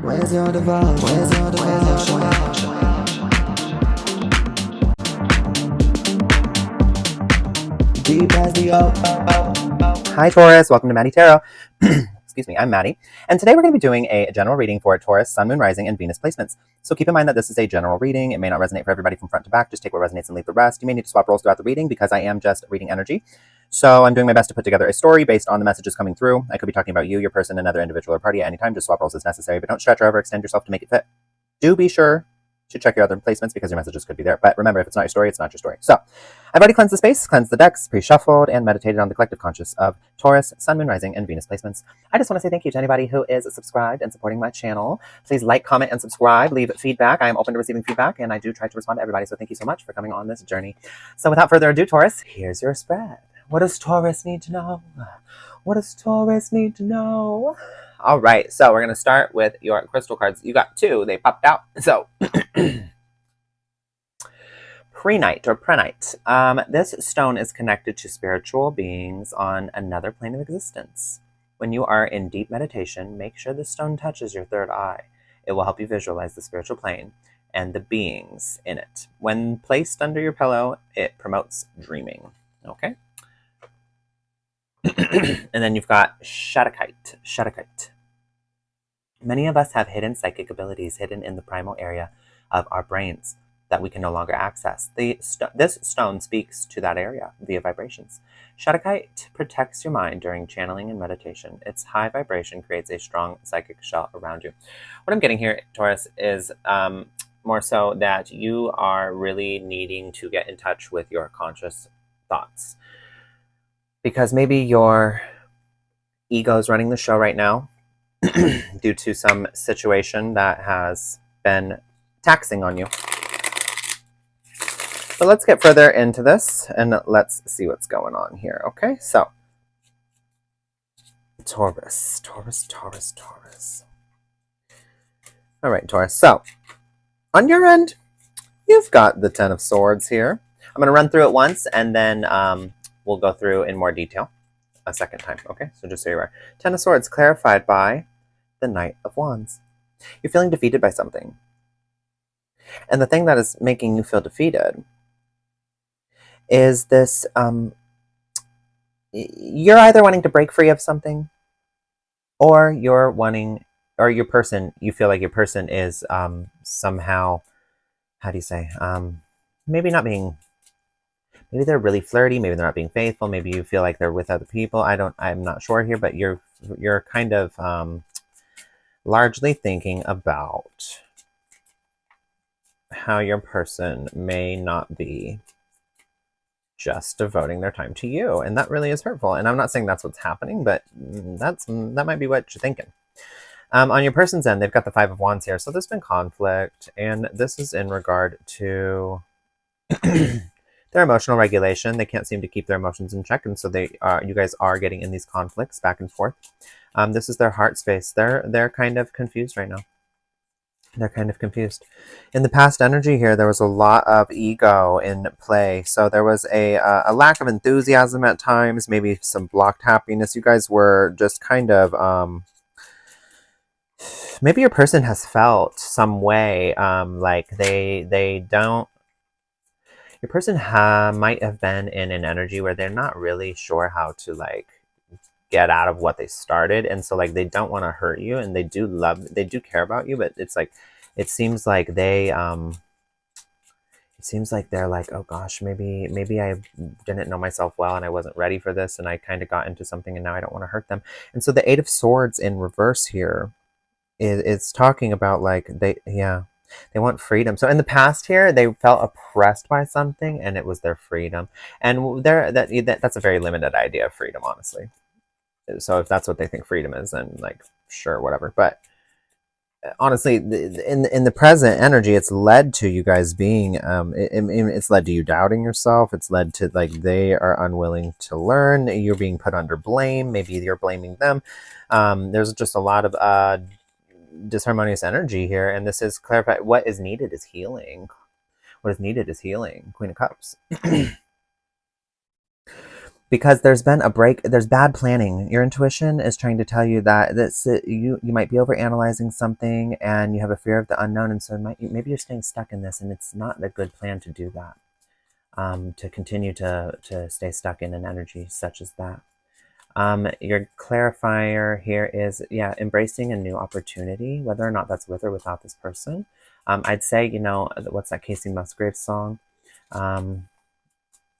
Where's your devotion? Where's your devotion? Deep as the ocean. Hi Taurus, welcome to Maddie Tarot. Excuse me, I'm Maddie, and today we're going to be doing a general reading for Taurus, Sun, Moon, Rising, and Venus placements. So keep in mind that this is a general reading. It may not resonate for everybody from front to back. Just take what resonates and leave the rest. You may need to swap roles throughout the reading because I am just reading energy. So I'm doing my best to put together a story based on the messages coming through. I could be talking about you, your person, another individual, or party at any time. Just swap roles as necessary, but don't stretch or overextend yourself to make it fit. Do be sure to check your other placements because your messages could be there. But remember, if it's not your story, it's not your story. So I've already cleansed the space, cleansed the decks, pre-shuffled, and meditated on the collective conscious of Taurus, Sun, Moon, Rising, and Venus placements. I just want to say thank you to anybody who is subscribed and supporting my channel. Please like, comment, and subscribe. Leave feedback. I am open to receiving feedback, and I do try to respond to everybody. So thank you so much for coming on this journey. So without further ado, Taurus, here's your spread. What does Taurus need to know? What does Taurus need to know? All right, so we're going to start with your crystal cards. You got two. They popped out. So Prenite or Prenite. This stone is connected to spiritual beings on another plane of existence. When you are in deep meditation, make sure the stone touches your third eye. It will help you visualize the spiritual plane and the beings in it. When placed under your pillow, it promotes dreaming. Okay? And then you've got Shadakite. Shadakite. Many of us have hidden psychic abilities hidden in the primal area of our brains that we can no longer access. This stone speaks to that area via vibrations. Shadakite protects your mind during channeling and meditation. Its high vibration creates a strong psychic shell around you. What I'm getting here, Taurus, is more so that you are really needing to get in touch with your conscious thoughts. Because maybe your ego is running the show right now due to some situation that has been taxing on you. But let's get further into this and let's see what's going on here, okay? So, Taurus. All right, Taurus. So, on your end, you've got the Ten of Swords here. I'm going to run through it once and then we'll go through in more detail a second time, okay? So just so you're aware. Ten of Swords clarified by the Knight of Wands. You're feeling defeated by something. And the thing that is making you feel defeated is this, you're either wanting to break free of something or you're wanting, or your person, you feel like your person is somehow, how do you say, maybe not being, maybe they're really flirty, maybe they're not being faithful, maybe you feel like they're with other people. I'm not sure here, but you're kind of largely thinking about how your person may not be just devoting their time to you, and that really is hurtful. And I'm not saying that's what's happening, but that might be what you're thinking. On your person's end, they've got the Five of Wands here, so there's been conflict, and this is in regard to their emotional regulation. They can't seem to keep their emotions in check, and so you guys are getting in these conflicts back and forth. This is their heart space. They're kind of confused right now. They're kind of confused. In the past energy here, there was a lot of ego in play. So there was a lack of enthusiasm at times, maybe some blocked happiness. You guys were just kind of, maybe your person has felt some way, like they don't, your person might have been in an energy where they're not really sure how to like get out of what they started, and so like they don't want to hurt you, and they do care about you, but it's like it seems like they're like, oh gosh, maybe I didn't know myself well and I wasn't ready for this, and I kind of got into something and now I don't want to hurt them. And so the Eight of Swords in reverse here is talking about like they want freedom. So in the past here, they felt oppressed by something and it was their freedom, and that's a very limited idea of freedom, honestly. So if that's what they think freedom is, then like, sure, whatever. But honestly, in the present energy, it's led to you guys being, it's led to you doubting yourself. It's led to like they are unwilling to learn. You're being put under blame. Maybe you're blaming them. There's just a lot of disharmonious energy here, and this is clarified. What is needed is healing. What is needed is healing. Queen of Cups. because there's been a break. There's bad planning. Your intuition is trying to tell you that you might be over analyzing something, and you have a fear of the unknown, and so maybe you're staying stuck in this, and it's not a good plan to do that. To continue to stay stuck in an energy such as that. Your clarifier here is, yeah, embracing a new opportunity, whether or not that's with or without this person. I'd say, what's that Casey Musgraves song?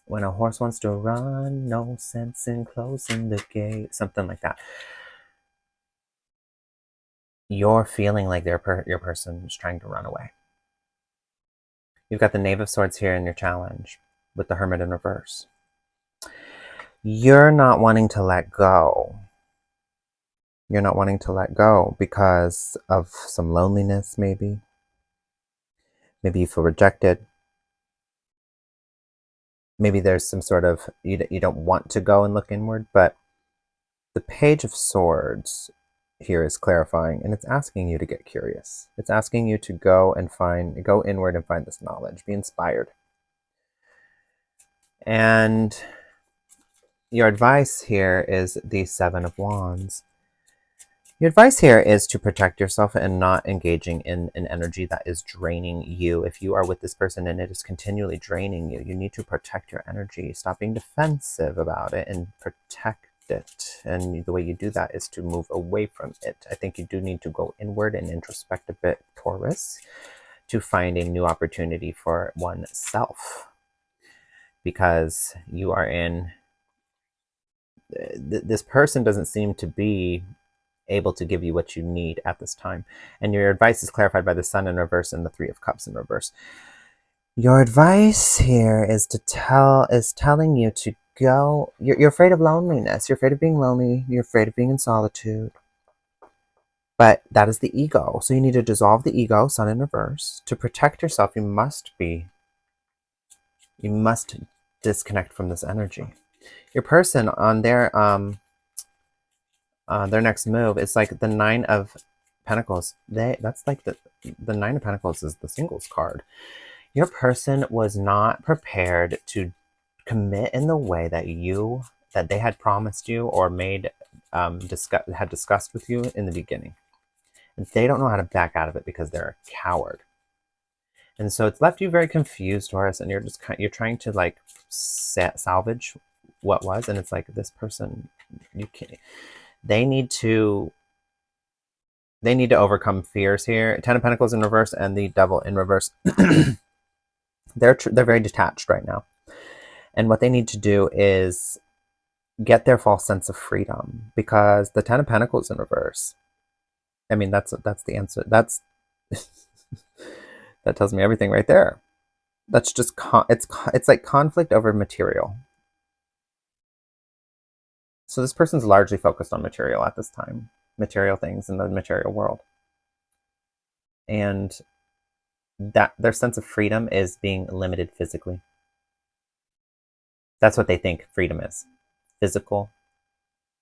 When a horse wants to run, no sense in closing the gate. Something like that. You're feeling like your person is trying to run away. You've got the Knave of Swords here in your challenge with the Hermit in reverse. You're not wanting to let go. You're not wanting to let go because of some loneliness, maybe. Maybe you feel rejected. Maybe there's some sort of, you don't want to go and look inward, but the Page of Swords here is clarifying, and it's asking you to get curious. It's asking you to go inward and find this knowledge, be inspired. And your advice here is the Seven of Wands. Your advice here is to protect yourself and not engaging in an energy that is draining you. If you are with this person and it is continually draining you, you need to protect your energy. Stop being defensive about it and protect it. And the way you do that is to move away from it. I think you do need to go inward and introspect a bit, Taurus, to find a new opportunity for oneself. Because you are in... This person doesn't seem to be able to give you what you need at this time. And your advice is clarified by the Sun in reverse and the Three of Cups in reverse. Your advice here is telling you to go. You're afraid of loneliness. You're afraid of being lonely. You're afraid of being in solitude. But that is the ego. So you need to dissolve the ego, Sun in reverse. To protect yourself, you must disconnect from this energy. Your person on their next move, it's like the Nine of Pentacles. That's like the Nine of Pentacles is the singles card. Your person was not prepared to commit in the way that they had promised you or had discussed with you in the beginning. And they don't know how to back out of it because they're a coward. And so it's left you very confused, Taurus, and you're trying to like salvage what was, and it's like, this person, you can't. They need to overcome fears here. Ten of Pentacles in reverse and the Devil in reverse. They're very detached right now. And what they need to do is get their false sense of freedom, because the Ten of Pentacles in reverse, I mean, that's the answer. That tells me everything right there. That's just it's like conflict over material. So this person's largely focused on material at this time, material things in the material world. And that their sense of freedom is being limited physically. That's what they think freedom is. Physical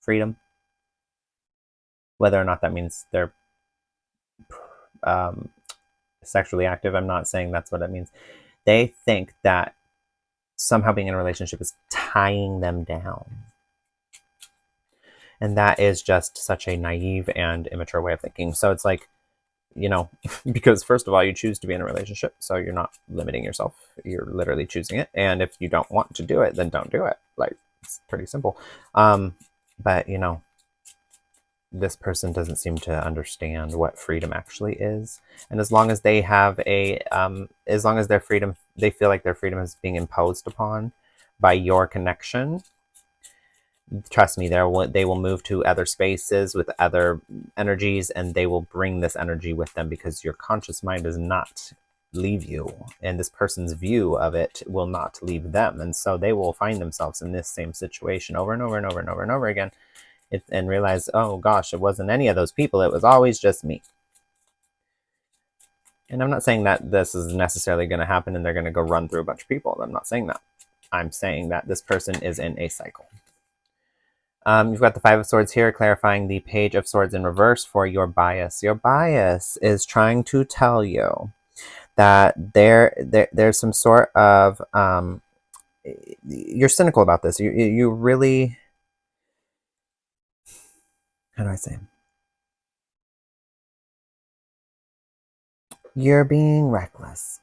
freedom. Whether or not that means they're sexually active, I'm not saying that's what it means. They think that somehow being in a relationship is tying them down. And that is just such a naive and immature way of thinking. So it's like, because first of all, you choose to be in a relationship, so you're not limiting yourself. You're literally choosing it. And if you don't want to do it, then don't do it. Like, it's pretty simple. But, this person doesn't seem to understand what freedom actually is. And as long as they have as long as their freedom, they feel like their freedom is being imposed upon by your connection, trust me, they will move to other spaces with other energies, and they will bring this energy with them, because your conscious mind does not leave you, and this person's view of it will not leave them. And so they will find themselves in this same situation over and over and over and over and over again, and realize, oh gosh, it wasn't any of those people, it was always just me. And I'm not saying that this is necessarily going to happen and they're going to go run through a bunch of people. I'm not saying that. I'm saying that this person is in a cycle. You've got the Five of Swords here, clarifying the Page of Swords in reverse for your bias. Your bias is trying to tell you that there's some sort of you're cynical about this. You really, how do I say? You're being reckless,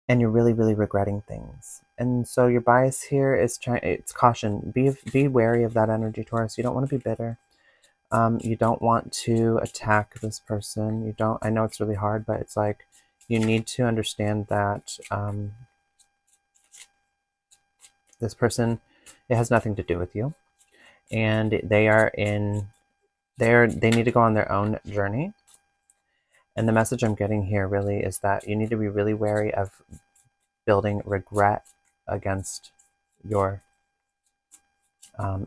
and you're really, really regretting things. And so your bias here is it's caution. Be wary of that energy, Taurus. You don't want to be bitter. You don't want to attack this person. You don't. I know it's really hard, but it's like you need to understand that this person, it has nothing to do with you, and they need to go on their own journey. And the message I'm getting here really is that you need to be really wary of building regret against your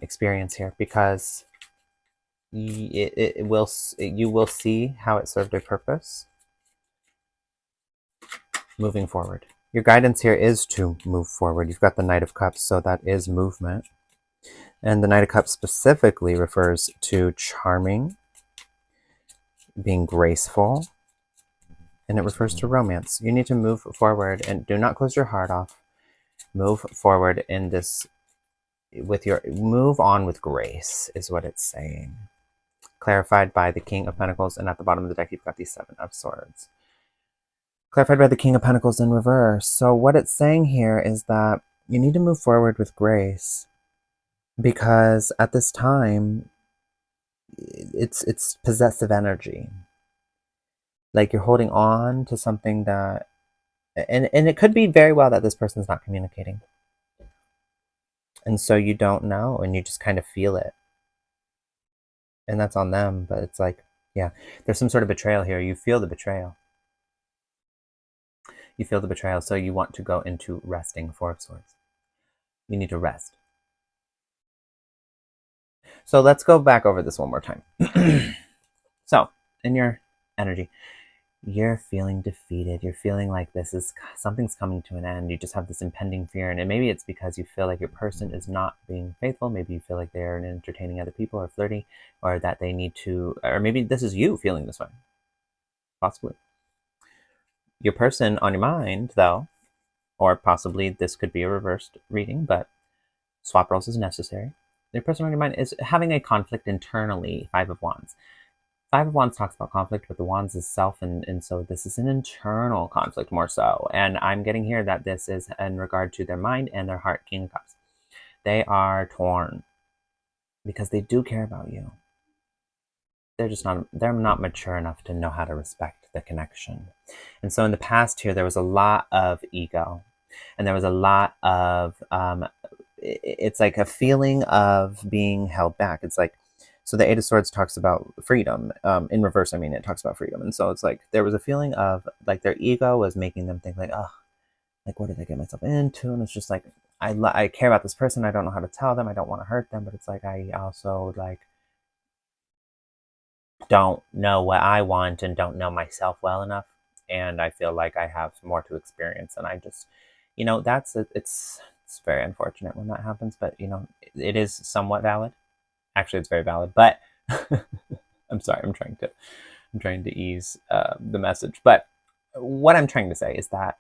experience here, because you will see how it served a purpose moving forward. Your guidance here is to move forward. You've got the Knight of Cups, so that is movement. And the Knight of Cups specifically refers to charming, being graceful, and it refers to romance. You need to move forward and do not close your heart off. Move forward in this move on with grace is what it's saying. Clarified by the King of Pentacles, and at the bottom of the deck you've got the Seven of Swords. Clarified by the King of Pentacles in reverse. So what it's saying here is that you need to move forward with grace, because at this time it's possessive energy. Like you're holding on to something that, and it could be very well that this person's not communicating. And so you don't know, and you just kind of feel it. And that's on them, but it's like, yeah, there's some sort of betrayal here. You feel the betrayal. You feel the betrayal, so you want to go into resting. Four of Swords. You need to rest. So let's go back over this one more time. So, in your energy, you're feeling defeated. You're feeling like something's coming to an end. You just have this impending fear, and maybe it's because you feel like your person is not being faithful. Maybe you feel like they're entertaining other people or flirting, or that they need to, or maybe this is you feeling this way. Possibly. Your person on your mind, though, or possibly this could be a reversed reading, but swap roles is necessary. Your person on your mind is having a conflict internally. Five of Wands. Five of Wands talks about conflict, but the Wands is self, and so this is an internal conflict more so. And I'm getting here that this is in regard to their mind and their heart. King of Cups. They are torn because they do care about you. They're not mature enough to know how to respect the connection. And so in the past here, there was a lot of ego, and there was a lot of, it's like a feeling of being held back. It's like, so the Eight of Swords talks about freedom. In reverse, I mean, it talks about freedom. And so it's like, there was a feeling of like their ego was making them think like, oh, like, what did I get myself into? And it's just like, I care about this person. I don't know how to tell them. I don't want to hurt them. But it's like, I also like, don't know what I want and don't know myself well enough. And I feel like I have more to experience. And I just, it's very unfortunate when that happens, but it is somewhat valid. Actually, it's very valid, but I'm sorry, I'm trying to ease the message. But what I'm trying to say is that,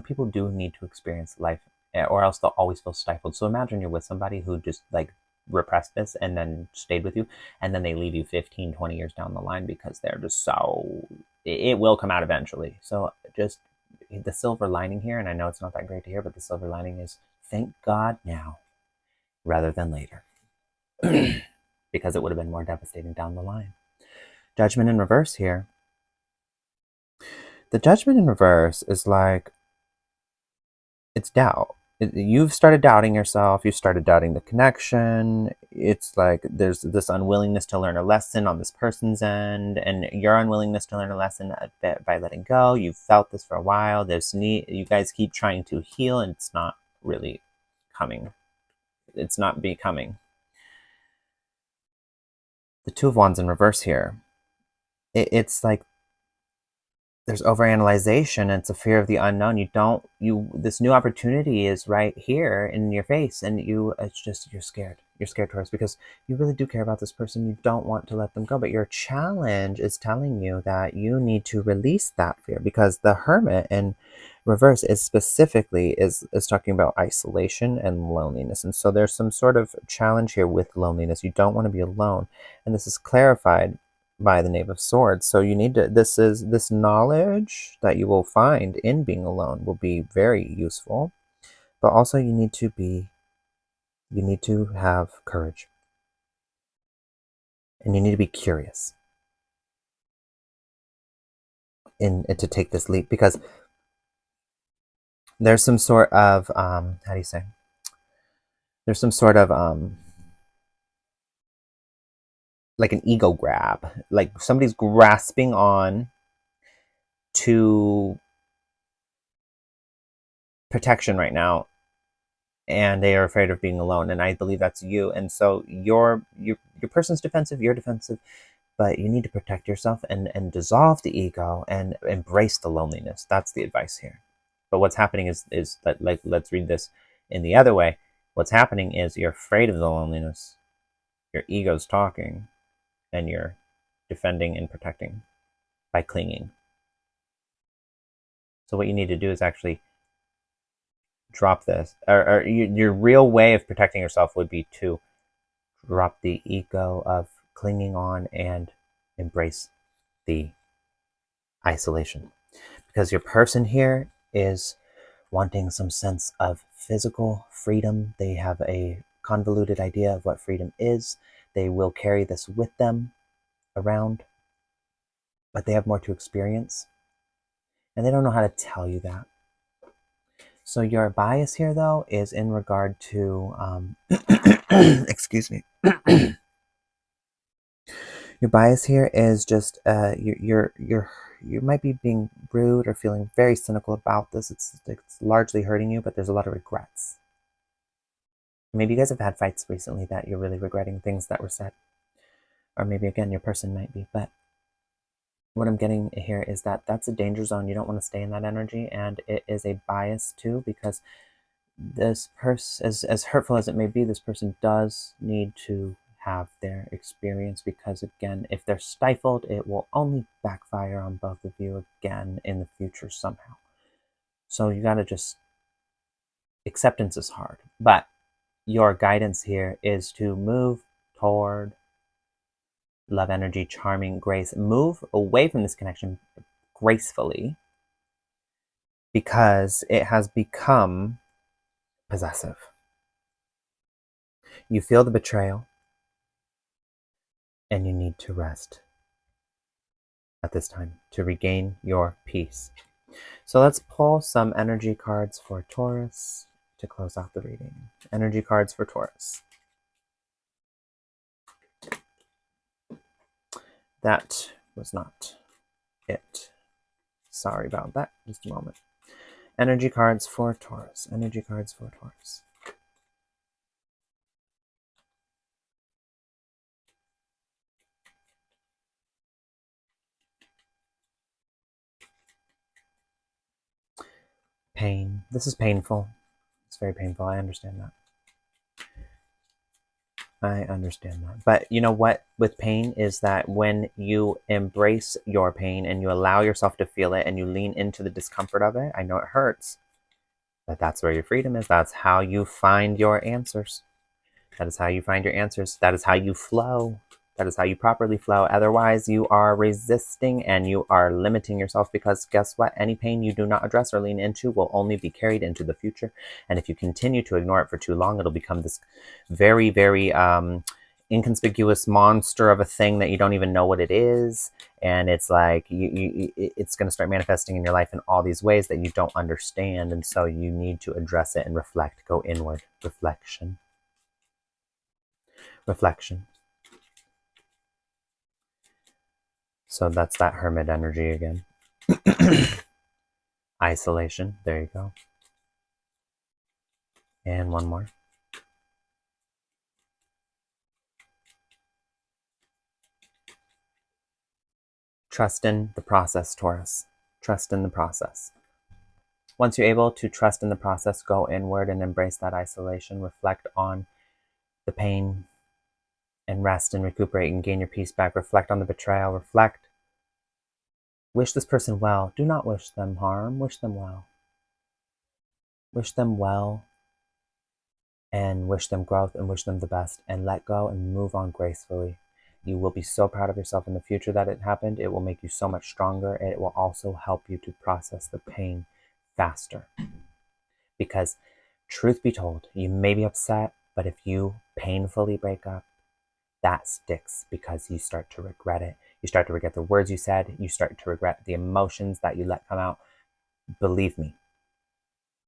people do need to experience life, or else they'll always feel stifled. So imagine you're with somebody who just like repressed this and then stayed with you, and then they leave you 15, 20 years down the line because they're just so, it will come out eventually. So just the silver lining here, and I know it's not that great to hear, but the silver lining is thank God now rather than later. Because it would have been more devastating down the line. Judgment in reverse here. The Judgment in reverse is like, it's doubt. You've started doubting yourself. You've started doubting the connection. It's like there's this unwillingness to learn a lesson on this person's end, and your unwillingness to learn a lesson by letting go. You've felt this for a while. You guys keep trying to heal, and it's not really coming. It's not becoming. The Two of Wands in reverse here. It's like there's overanalyzation, and it's a fear of the unknown. This new opportunity is right here in your face, and you're scared. You're scared, Taurus, because you really do care about this person. You don't want to let them go, but your challenge is telling you that you need to release that fear, because the Hermit in Reverse is specifically is talking about isolation and loneliness. And so there's some sort of challenge here with loneliness. You don't want to be alone. And this is clarified by the Knave of Swords. So you need to, this knowledge that you will find in being alone will be very useful. But also you need to have courage. And you need to be curious in to take this leap, because there's some sort of how do you say? There's some sort of like an ego grab. Like somebody's grasping on to protection right now, and they are afraid of being alone. And I believe that's you. And so your person's defensive, you're defensive, but you need to protect yourself and dissolve the ego and embrace the loneliness. That's the advice here. But what's happening is that, like, let's read this in the other way. What's happening is you're afraid of the loneliness. Your ego's talking, and you're defending and protecting by clinging. So what you need to do is actually drop this. Or your real way of protecting yourself would be to drop the ego of clinging on and embrace the isolation. Because your person here is wanting some sense of physical freedom. They have a convoluted idea of what freedom is. They will carry this with them around, but they have more to experience. And they don't know how to tell you that. So your bias here, though, is in regard to, excuse me. Your bias here is just you might be being rude or feeling very cynical about this. It's largely hurting you, but there's a lot of regrets. Maybe you guys have had fights recently that you're really regretting things that were said. Or maybe, again, your person might be. But what I'm getting here is that that's a danger zone. You don't want to stay in that energy. And it is a bias, too, because this person, as hurtful as it may be, this person does need to have their experience, because, again, if they're stifled, it will only backfire on both of you again in the future somehow. So you got to just, acceptance is hard, but your guidance here is to move toward love, energy, charming, grace. Move away from this connection gracefully, because it has become possessive. You feel the betrayal, and you need to rest at this time to regain your peace. So let's pull some energy cards for Taurus to close out the reading. Energy cards for Taurus. That was not it. Sorry about that. Just a moment. Energy cards for Taurus. Energy cards for Taurus. Pain. This is painful. It's very painful. I understand that. I understand that. But you know what? With pain is that when you embrace your pain and you allow yourself to feel it and you lean into the discomfort of it, I know it hurts, but that's where your freedom is. That's how you find your answers. That is how you find your answers. That is how you flow. That is how you properly flow. Otherwise, you are resisting and you are limiting yourself, because guess what? Any pain you do not address or lean into will only be carried into the future. And if you continue to ignore it for too long, it'll become this very, very inconspicuous monster of a thing that you don't even know what it is. And it's like it's going to start manifesting in your life in all these ways that you don't understand. And so you need to address it and reflect. Go inward. Reflection. Reflection. So that's that hermit energy again. Isolation. There you go. And one more. Trust in the process, Taurus. Trust in the process. Once you're able to trust in the process, go inward and embrace that isolation. Reflect on the pain and rest and recuperate and gain your peace back. Reflect on the betrayal. Reflect. Wish this person well. Do not wish them harm. Wish them well. wish them well, and wish them growth and wish them the best, and let go and move on gracefully. You will be so proud of yourself in the future that it happened. It will make you so much stronger. It will also help you to process the pain faster. Because, truth be told, you may be upset, but if you painfully break up, that sticks because you start to regret it. You start to regret the words you said. You start to regret the emotions that you let come out. Believe me,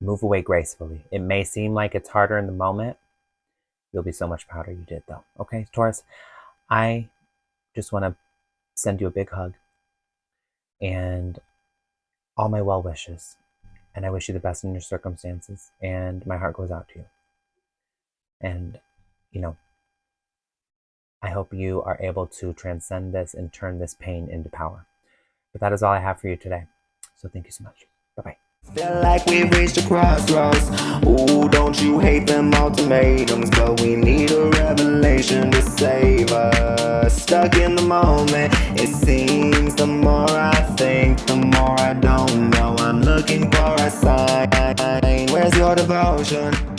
move away gracefully. It may seem like it's harder in the moment. You'll be so much prouder you did, though. Okay, Taurus, I just want to send you a big hug and all my well wishes. And I wish you the best in your circumstances. And my heart goes out to you. And, you know, I hope you are able to transcend this and turn this pain into power. But that is all I have for you today. So thank you so much. Bye-bye. Feel like we've reached a crossroads. Ooh, don't you hate them ultimatums? But we need a revelation to save us. Stuck in the moment, it seems. The more I think, the more I don't know. I'm looking for a sign. Where's your devotion?